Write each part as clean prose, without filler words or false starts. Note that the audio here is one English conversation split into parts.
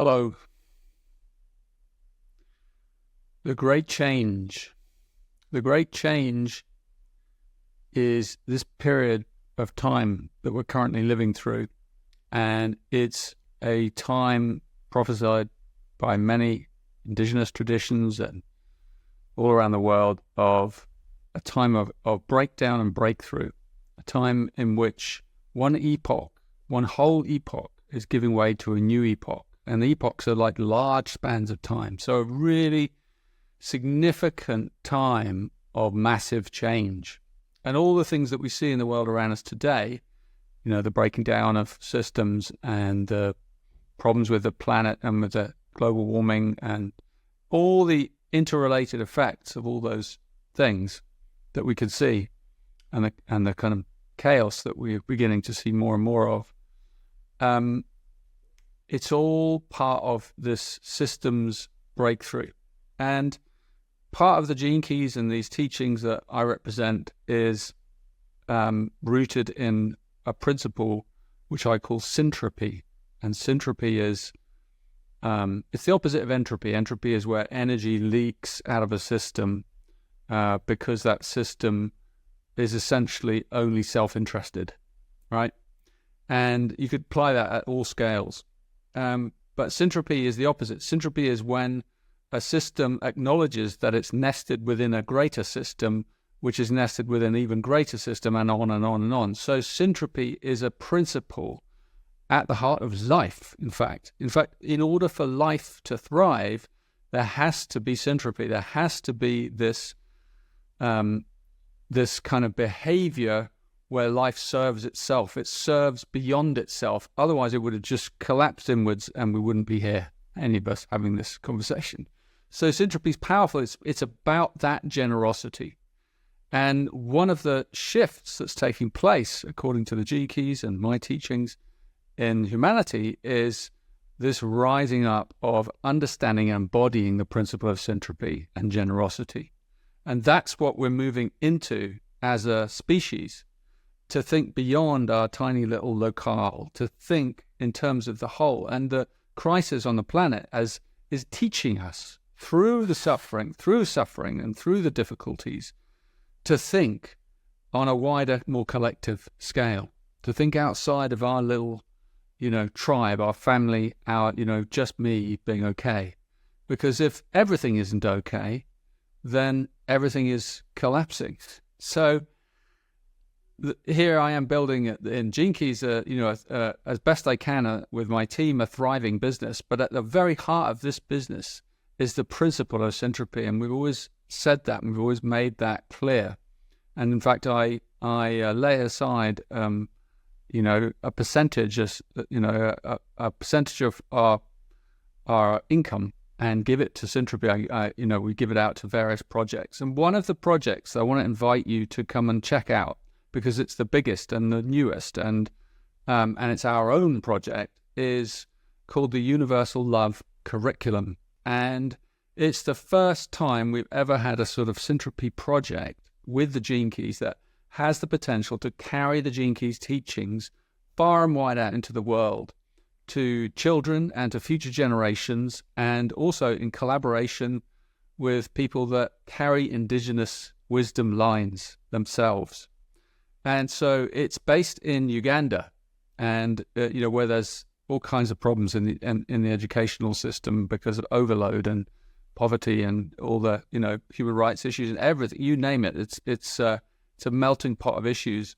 Hello. The Great Change. The Great Change is this period of time that we're currently living through, and it's a time prophesied by many indigenous traditions and all around the world of a time of breakdown and breakthrough, a time in which one whole epoch is giving way to a new epoch. And the epochs are like large spans of time. So a really significant time of massive change. And all the things that we see in the world around us today, the breaking down of systems and the problems with the planet and with the global warming and all the interrelated effects of all those things that we could see, and the kind of chaos that we're beginning to see more and more of. It's all part of this systems breakthrough. And part of the Gene Keys and these teachings that I represent is rooted in a principle which I call syntropy. And syntropy is, it's the opposite of entropy. Entropy is where energy leaks out of a system because that system is essentially only self-interested, right? And you could apply that at all scales. But syntropy is the opposite. Syntropy is when a system acknowledges that it's nested within a greater system, which is nested within an even greater system, and on and on and on. So syntropy is a principle at the heart of life, in fact. In order for life to thrive, there has to be syntropy. There has to be this this kind of behavior where life serves itself. It serves beyond itself. Otherwise, it would have just collapsed inwards and we wouldn't be here, any of us, having this conversation. So syntropy is powerful. It's about that generosity. And one of the shifts that's taking place, according to the Gene Keys and my teachings in humanity, is this rising up of understanding and embodying the principle of syntropy and generosity. And that's what we're moving into as a species, to think beyond our tiny little locale, to think in terms of the whole. And the crisis on the planet is teaching us through suffering and through the difficulties, to think on a wider, more collective scale, to think outside of our little, tribe, our family, our, just me being okay. Because if everything isn't okay, then everything is collapsing. So here I am building in Gene Keys, as best I can with my team, a thriving business. But at the very heart of this business is the principle of syntropy, and we've always said that, and we've always made that clear. And in fact, I lay aside, a percentage, a percentage of our income, and give it to syntropy. We give it out to various projects. And one of the projects I want to invite you to come and check out, because it's the biggest and the newest, and it's our own project, is called the Universal Love Curriculum. And it's the first time we've ever had a sort of syntropy project with the Gene Keys that has the potential to carry the Gene Keys teachings far and wide out into the world, to children and to future generations, and also in collaboration with people that carry indigenous wisdom lines themselves. And so it's based in Uganda, and where there's all kinds of problems in the educational system because of overload and poverty and all the human rights issues and everything, you name it. It's a melting pot of issues.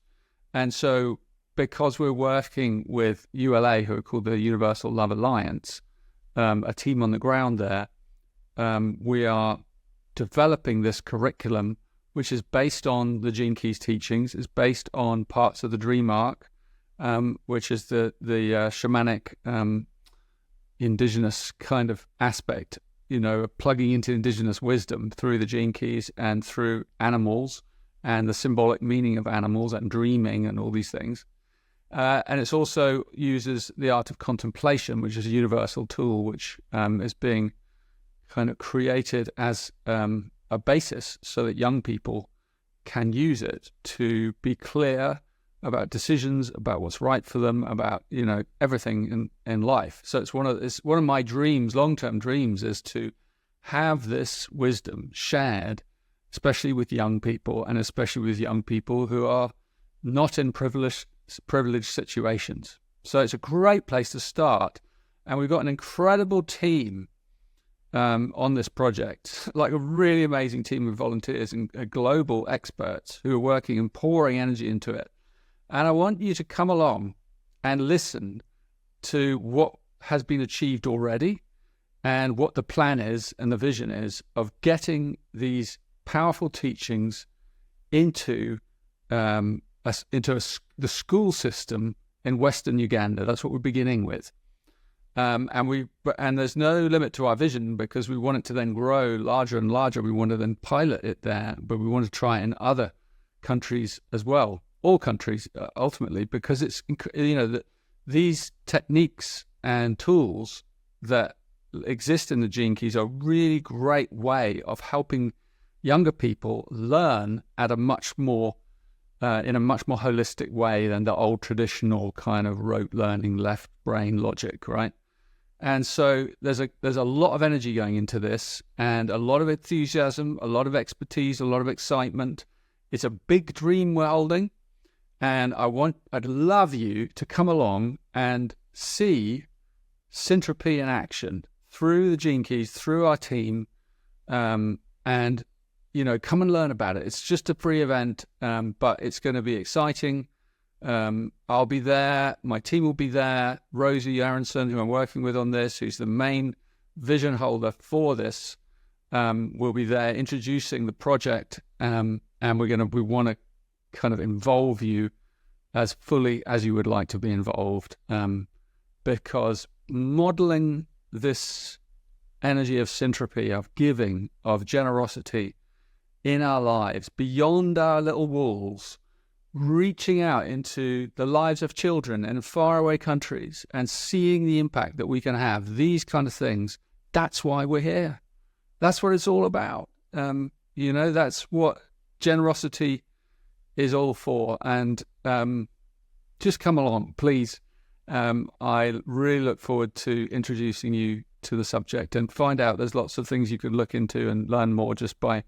And so because we're working with ULA, who are called the Universal Love Alliance, a team on the ground there, we are developing this curriculum, which is based on the Gene Keys teachings, is based on parts of the Dream Arc, which is the shamanic indigenous kind of aspect, plugging into indigenous wisdom through the Gene Keys and through animals and the symbolic meaning of animals and dreaming and all these things. And it also uses the art of contemplation, which is a universal tool, which is being kind of created as a basis so that young people can use it to be clear about decisions, about what's right for them, about, everything in life. So it's one of my dreams, long-term dreams, is to have this wisdom shared, especially with young people, and especially with young people who are not in privileged situations. So it's a great place to start. And we've got an incredible team on this project, like a really amazing team of volunteers and global experts who are working and pouring energy into it. And I want you to come along and listen to what has been achieved already and what the plan is and the vision is of getting these powerful teachings into the school system in Western Uganda. That's what we're beginning with. And there's no limit to our vision, because we want it to then grow larger and larger. We want to then pilot it there, but we want to try it in other countries as well. All countries, ultimately, because it's, these techniques and tools that exist in the Gene Keys are a really great way of helping younger people learn at a much more, in a much more holistic way than the old traditional kind of rote learning, left brain logic, right? And so there's a lot of energy going into this, and a lot of enthusiasm, a lot of expertise, a lot of excitement. It's a big dream we're holding. And I'd love you to come along and see Syntropy in action through the Gene Keys, through our team, and, come and learn about it. It's just a free event, but it's going to be exciting. I'll be there. My team will be there. Rosie Aronson, who I'm working with on this, who's the main vision holder for this, will be there introducing the project. And we want to kind of involve you as fully as you would like to be involved, because modeling this energy of syntropy, of giving, of generosity in our lives, beyond our little walls, reaching out into the lives of children in faraway countries and seeing the impact that we can have, these kind of things, that's why we're here. That's what it's all about. That's what generosity is all for. And just come along, please. I really look forward to introducing you to the subject, and find out there's lots of things you can look into and learn more just by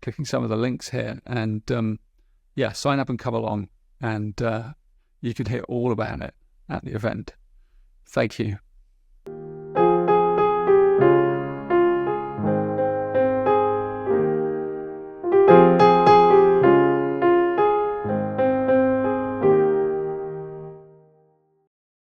clicking some of the links here. And sign up and come along, and you can hear all about it at the event. Thank you.